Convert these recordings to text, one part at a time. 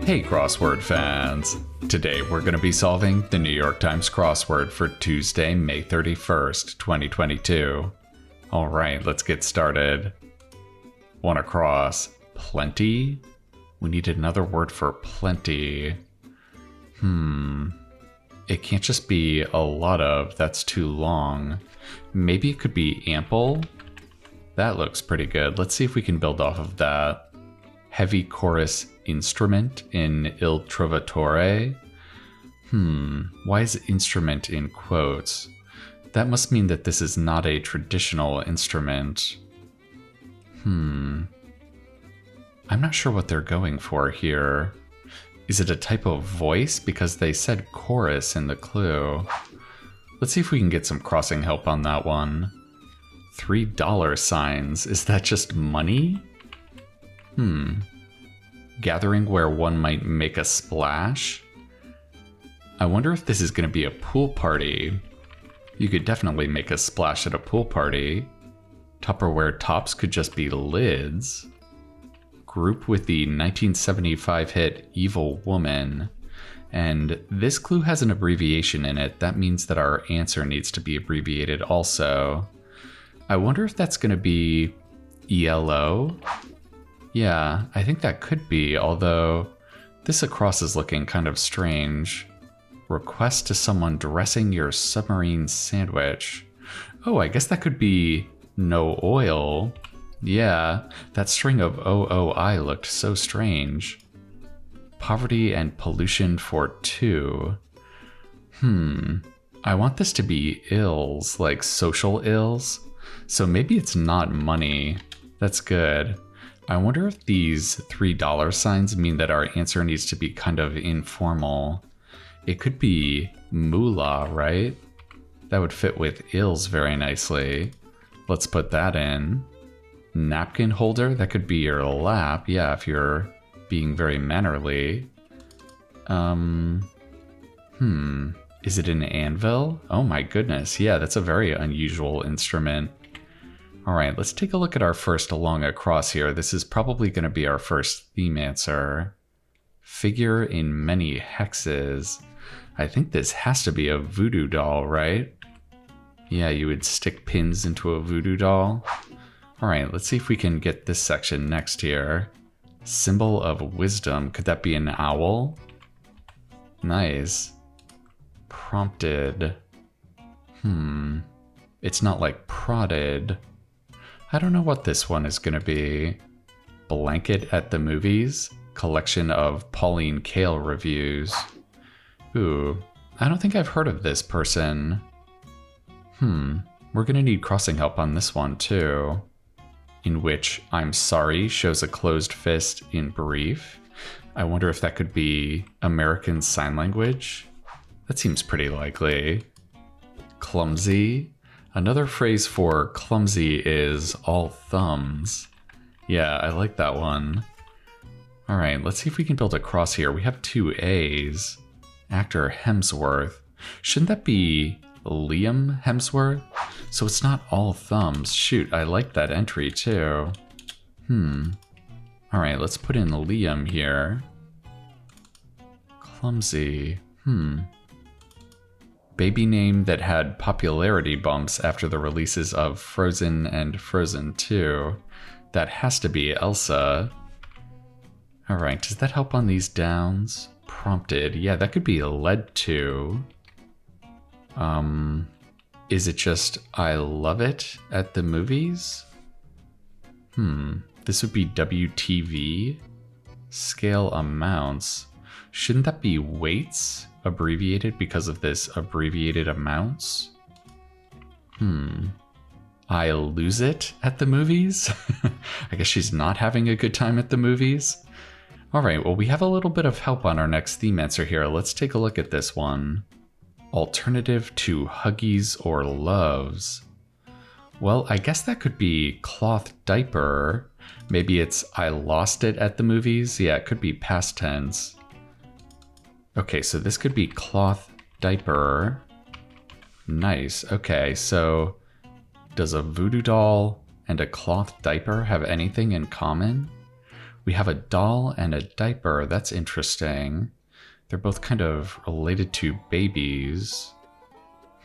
Hey crossword fans! Today we're going to be solving the New York Times crossword for Tuesday, May 31st, 2022. Alright, let's get started. One across. Plenty? We need another word for plenty. It can't just be a lot of, that's too long. Maybe it could be ample? That looks pretty good. Let's see if we can build off of that. Heavy chorus instrument in Il Trovatore? Why is instrument in quotes? That must mean that this is not a traditional instrument. I'm not sure what they're going for here. Is it a type of voice? Because they said chorus in the clue. Let's see if we can get some crossing help on that one. $3 signs. Is that just money? Gathering where one might make a splash? I wonder if this is going to be a pool party. You could definitely make a splash at a pool party. Tupperware tops could just be lids. Group with the 1975 hit Evil Woman. And this clue has an abbreviation in it. That means that our answer needs to be abbreviated also. I wonder if that's going to be ELO? Yeah, I think that could be, although this across is looking kind of strange. Request to someone dressing your submarine sandwich. Oh, I guess that could be no oil. Yeah, that string of OOI looked so strange. Poverty and pollution for two. I want this to be ills, like social ills. So maybe it's not money. That's good. I wonder if these $3 signs mean that our answer needs to be kind of informal. It could be moolah, right? That would fit with ills very nicely. Let's put that in. Napkin holder, that could be your lap. Yeah, if you're being very mannerly. Is it an anvil? Oh my goodness, yeah, that's a very unusual instrument. All right, let's take a look at our first along across here. This is probably going to be our first theme answer. Figure in many hexes. I think this has to be a voodoo doll, right? Yeah, you would stick pins into a voodoo doll. All right, let's see if we can get this section next here. Symbol of wisdom. Could that be an owl? Nice. Prompted. It's not like prodded. I don't know what this one is going to be. Blanket at the movies? Collection of Pauline Kael reviews. Ooh, I don't think I've heard of this person. We're going to need crossing help on this one too. In which I'm sorry shows a closed fist in brief. I wonder if that could be American Sign Language. That seems pretty likely. Clumsy. Another phrase for clumsy is all thumbs. Yeah, I like that one. All right, let's see if we can build a cross here. We have two A's. Actor Hemsworth. Shouldn't that be Liam Hemsworth? So it's not all thumbs. Shoot, I like that entry too. All right, let's put in Liam here. Clumsy. Baby name that had popularity bumps after the releases of Frozen and Frozen 2. That has to be Elsa. All right, does that help on these downs? Prompted. Yeah, that could be led to. Is it just I love it at the movies? This would be WTV. Scale amounts. Shouldn't that be weights? Abbreviated because of this abbreviated amounts? I lose it at the movies? I guess she's not having a good time at the movies? All right, well, we have a little bit of help on our next theme answer here. Let's take a look at this one. Alternative to Huggies or Loves. Well, I guess that could be cloth diaper. Maybe it's I lost it at the movies. Yeah, it could be past tense. Okay, so this could be cloth diaper. Nice. Okay, so does a voodoo doll and a cloth diaper have anything in common? We have a doll and a diaper. That's interesting. They're both kind of related to babies.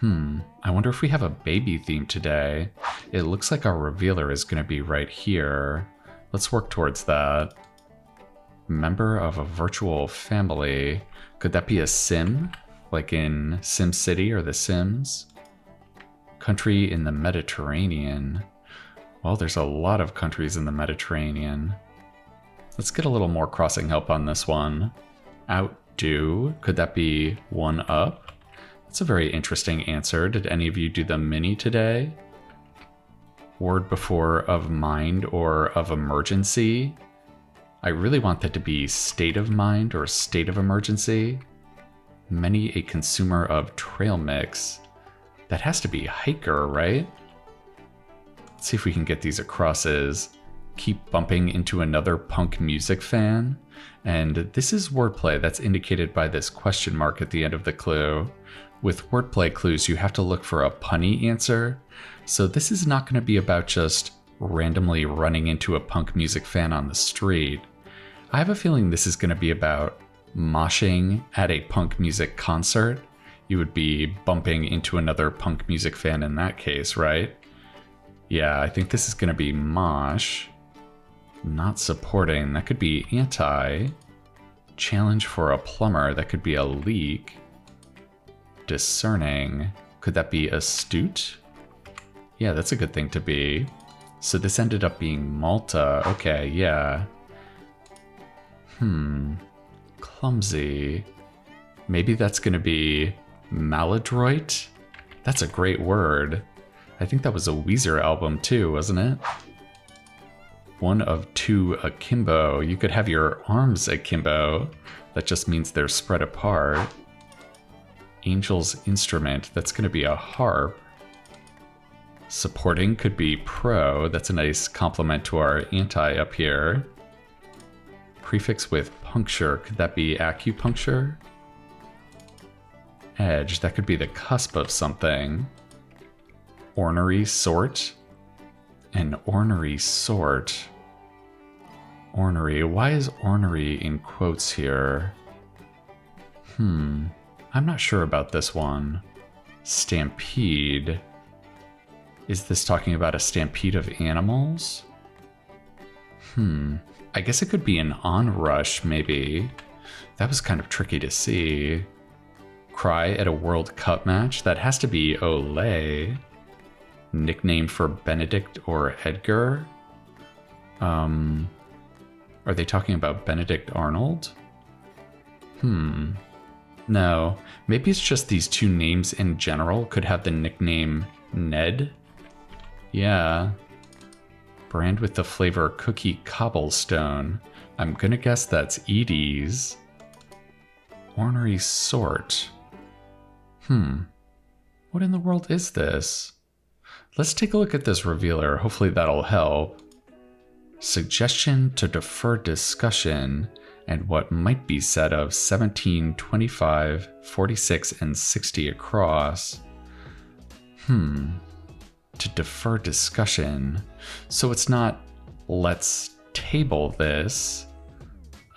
I wonder if we have a baby theme today. It looks like our revealer is going to be right here. Let's work towards that. Member of a virtual family. Could that be a sim? Like in SimCity or The Sims? Country in the Mediterranean. Well, there's a lot of countries in the Mediterranean. Let's get a little more crossing help on this one. Outdo. Could that be one up? That's a very interesting answer. Did any of you do the mini today? Word before of mind or of emergency. I really want that to be state of mind or state of emergency. Many a consumer of trail mix. That has to be hiker, right? Let's see if we can get these acrosses. Keep bumping into another punk music fan. And this is wordplay that's indicated by this question mark at the end of the clue. With wordplay clues, you have to look for a punny answer. So this is not going to be about just randomly running into a punk music fan on the street. I have a feeling this is going to be about moshing at a punk music concert. You would be bumping into another punk music fan in that case, right? Yeah, I think this is going to be mosh. Not supporting, that could be anti. Challenge for a plumber, that could be a leak. Discerning, could that be astute? Yeah, that's a good thing to be. So this ended up being Malta. Okay, yeah. Clumsy. Maybe that's going to be maladroit? That's a great word. I think that was a Weezer album too, wasn't it? One of two akimbo. You could have your arms akimbo. That just means they're spread apart. Angel's instrument. That's going to be a harp. Supporting could be pro. That's a nice compliment to our anti up here. Prefix with puncture. Could that be acupuncture? Edge. That could be the cusp of something. Ornery sort. An ornery sort. Ornery. Why is ornery in quotes here? I'm not sure about this one. Stampede. Is this talking about a stampede of animals? I guess it could be an onrush, maybe. That was kind of tricky to see. Cry at a World Cup match? That has to be Olay. Nickname for Benedict or Edgar? Are they talking about Benedict Arnold? No, maybe it's just these two names in general could have the nickname Ned. Yeah. Brand with the flavor cookie cobblestone. I'm gonna guess that's Edie's. Ornery sort. What in the world is this? Let's take a look at this revealer. Hopefully that'll help. Suggestion to defer discussion and what might be said of 17, 25, 46, and 60 across. To defer discussion. So it's not, let's table this.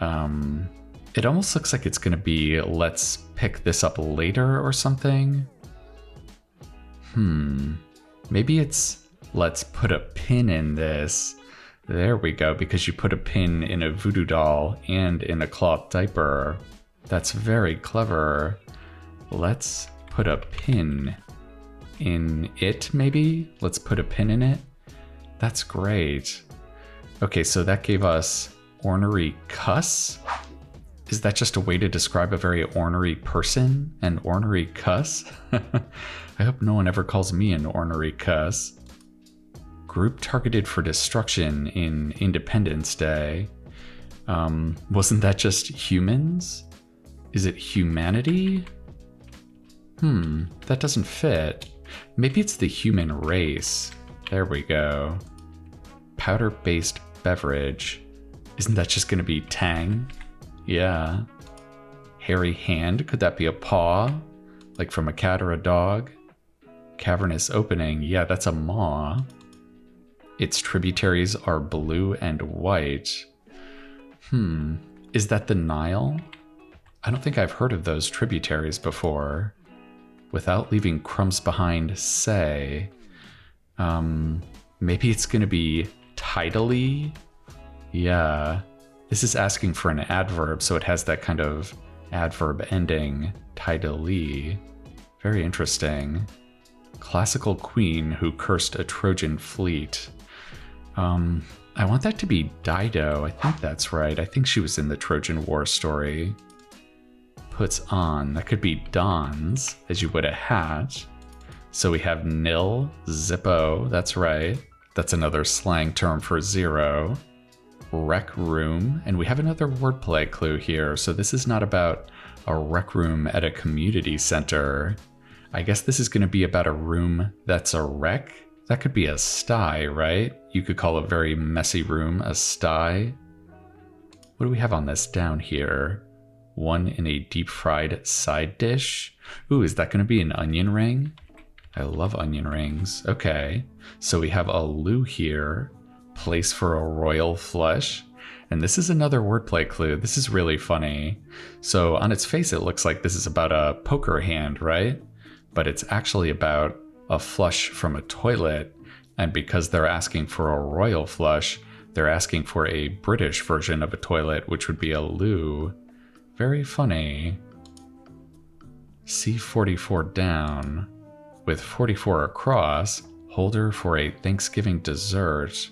It almost looks like it's going to be, let's pick this up later or something. Maybe it's, let's put a pin in this. There we go, because you put a pin in a voodoo doll and in a cloth diaper. That's very clever. Let's put a pin in it, maybe? Let's put a pin in it. That's great. Okay, so that gave us ornery cuss. Is that just a way to describe a very ornery person? An ornery cuss? I hope no one ever calls me an ornery cuss. Group targeted for destruction in Independence Day. Wasn't that just humans? Is it humanity? That doesn't fit. Maybe it's the human race. There we go. Powder-based beverage. Isn't that just gonna be Tang? Yeah. Hairy hand, could that be a paw? Like from a cat or a dog? Cavernous opening, yeah, that's a maw. Its tributaries are blue and white. Is that the Nile? I don't think I've heard of those tributaries before. Without leaving crumbs behind, say. Maybe it's gonna be tidally? Yeah. This is asking for an adverb, so it has that kind of adverb ending. Tidally. Very interesting. Classical queen who cursed a Trojan fleet. I want that to be Dido. I think that's right. I think she was in the Trojan War story. Puts on. That could be dons, as you would a hat. So we have nil, zippo. That's right. That's another slang term for zero. Rec room. And we have another wordplay clue here. So this is not about a rec room at a community center. I guess this is going to be about a room that's a wreck. That could be a sty, right? You could call a very messy room a sty. What do we have on this down here? One in a deep fried side dish. Ooh, is that going to be an onion ring? I love onion rings. Okay, so we have a loo here. Place for a royal flush. And this is another wordplay clue. This is really funny. So on its face, it looks like this is about a poker hand, right? But it's actually about a flush from a toilet. And because they're asking for a royal flush, they're asking for a British version of a toilet, which would be a loo. Very funny. C44 down. With 44 across, holder for a Thanksgiving dessert.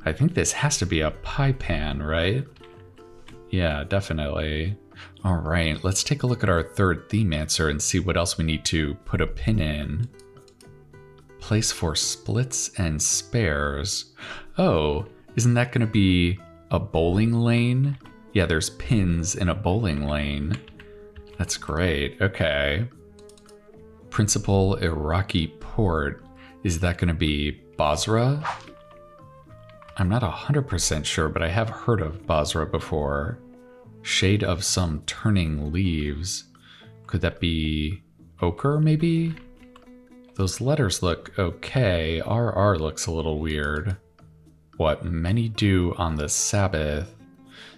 I think this has to be a pie pan, right? Yeah, definitely. All right, let's take a look at our third theme answer and see what else we need to put a pin in. Place for splits and spares. Oh, isn't that going to be a bowling lane? Yeah, there's pins in a bowling lane. That's great. Okay. Principal Iraqi port. Is that going to be Basra? I'm not 100% sure, but I have heard of Basra before. Shade of some turning leaves. Could that be ochre, maybe? Those letters look okay. RR looks a little weird. What many do on the Sabbath.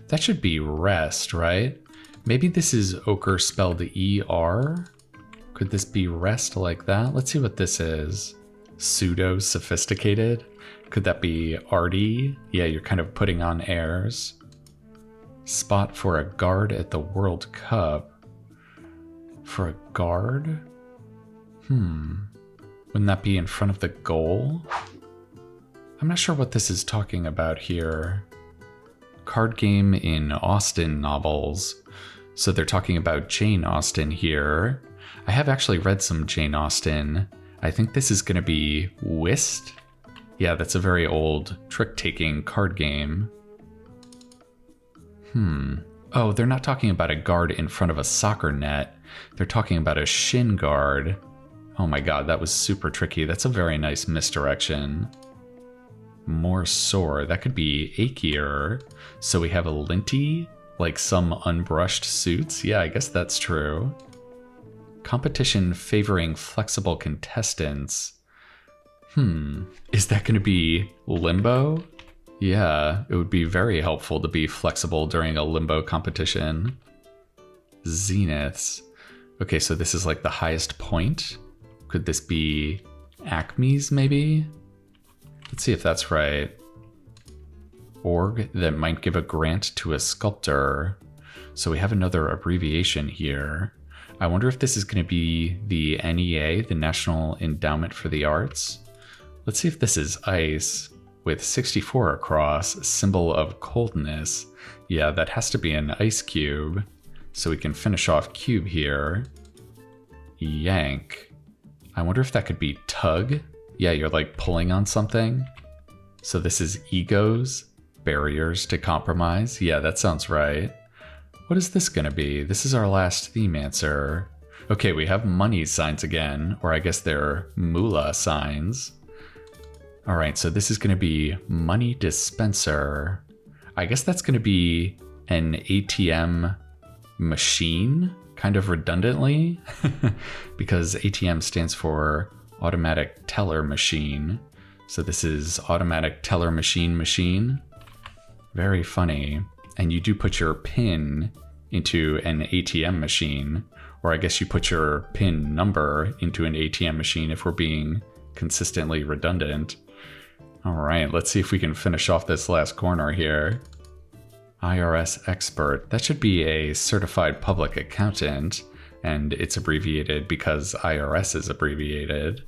That should be rest, right? Maybe this is ochre spelled ER? Could this be rest like that? Let's see what this is. Pseudo-sophisticated? Could that be arty? Yeah, you're kind of putting on airs. Spot for a guard at the World Cup. For a guard? Wouldn't that be in front of the goal? I'm not sure what this is talking about here. Card game in Austen novels. So they're talking about Jane Austen here. I have actually read some Jane Austen. I think this is going to be whist. Yeah, that's a very old trick-taking card game. Oh, they're not talking about a guard in front of a soccer net. They're talking about a shin guard. Oh my god, that was super tricky. That's a very nice misdirection. More sore. That could be achier. So we have a linty, like some unbrushed suits. Yeah, I guess that's true. Competition favoring flexible contestants. Is that going to be limbo? Yeah, it would be very helpful to be flexible during a limbo competition. Zeniths. Okay, so this is like the highest point. Could this be acmes, maybe? Let's see if that's right. Org that might give a grant to a sculptor. So we have another abbreviation here. I wonder if this is going to be the NEA, the National Endowment for the Arts. Let's see if this is ice. With 64 across, symbol of coldness. Yeah, that has to be an ice cube. So we can finish off cube here. Yank. I wonder if that could be tug. Yeah, you're like pulling on something. So this is egos, barriers to compromise. Yeah, that sounds right. What is this gonna be? This is our last theme answer. Okay, we have money signs again, or I guess they're moolah signs. All right, so this is going to be money dispenser. I guess that's going to be an ATM machine, kind of redundantly, because ATM stands for automatic teller machine. So this is automatic teller machine. Very funny. And you do put your PIN into an ATM machine, or I guess you put your PIN number into an ATM machine if we're being consistently redundant. All right, let's see if we can finish off this last corner here. IRS expert, that should be a certified public accountant, and it's abbreviated because IRS is abbreviated.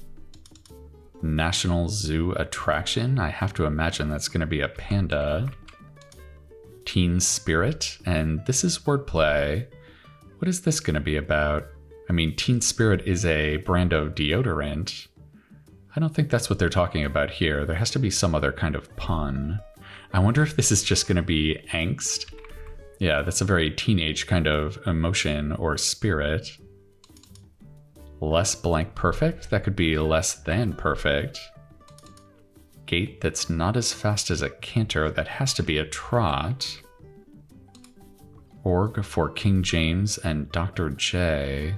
National Zoo attraction, I have to imagine that's going to be a panda. Teen Spirit, and this is wordplay. What is this going to be about? I mean, Teen Spirit is a brand of deodorant. I don't think that's what they're talking about here. There has to be some other kind of pun. I wonder if this is just going to be angst. Yeah, that's a very teenage kind of emotion or spirit. Less blank perfect? That could be less than perfect. Gait that's not as fast as a canter. That has to be a trot. Org for King James and Dr. J.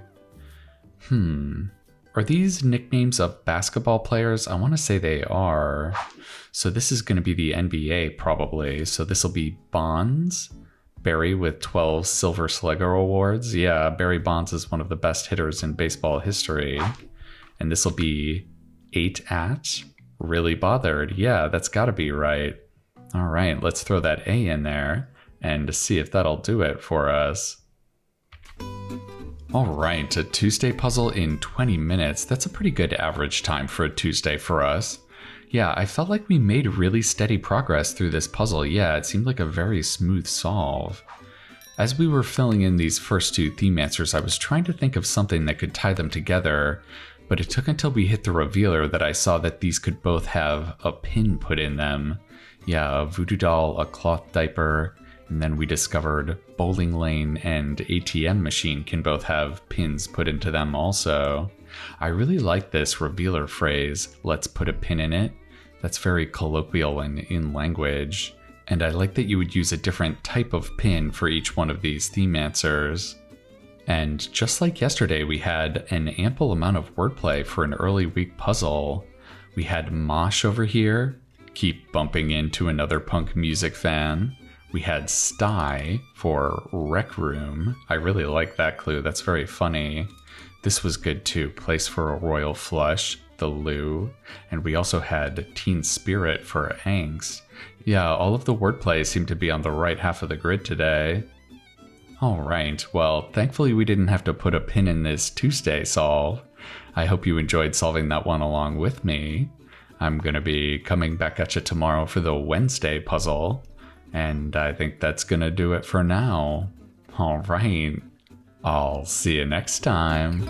Are these nicknames of basketball players? I want to say they are. So this is going to be the NBA probably. So this will be Bonds. Barry with 12 Silver Slugger Awards. Yeah, Barry Bonds is one of the best hitters in baseball history. And this will be 8 at. Really bothered. Yeah, that's got to be right. All right, let's throw that A in there and see if that'll do it for us. All right, a Tuesday puzzle in 20 minutes. That's a pretty good average time for a Tuesday for us. Yeah, I felt like we made really steady progress through this puzzle. Yeah, it seemed like a very smooth solve. As we were filling in these first 2 theme answers, I was trying to think of something that could tie them together, but it took until we hit the revealer that I saw that these could both have a pin put in them. Yeah, a voodoo doll, a cloth diaper, and then we discovered bowling lane and ATM machine can both have pins put into them also. I really like this revealer phrase, let's put a pin in it. That's very colloquial and in language. And I like that you would use a different type of pin for each one of these theme answers. And just like yesterday, we had an ample amount of wordplay for an early week puzzle. We had Mosh over here, keep bumping into another punk music fan. We had Sty for Rec Room. I really like that clue. That's very funny. This was good too. Place for a royal flush, the loo. And we also had Teen Spirit for angst. Yeah, all of the wordplay seemed to be on the right half of the grid today. All right, well, thankfully we didn't have to put a pin in this Tuesday solve. I hope you enjoyed solving that one along with me. I'm going to be coming back at you tomorrow for the Wednesday puzzle. And I think that's going to do it for now. All right. I'll see you next time.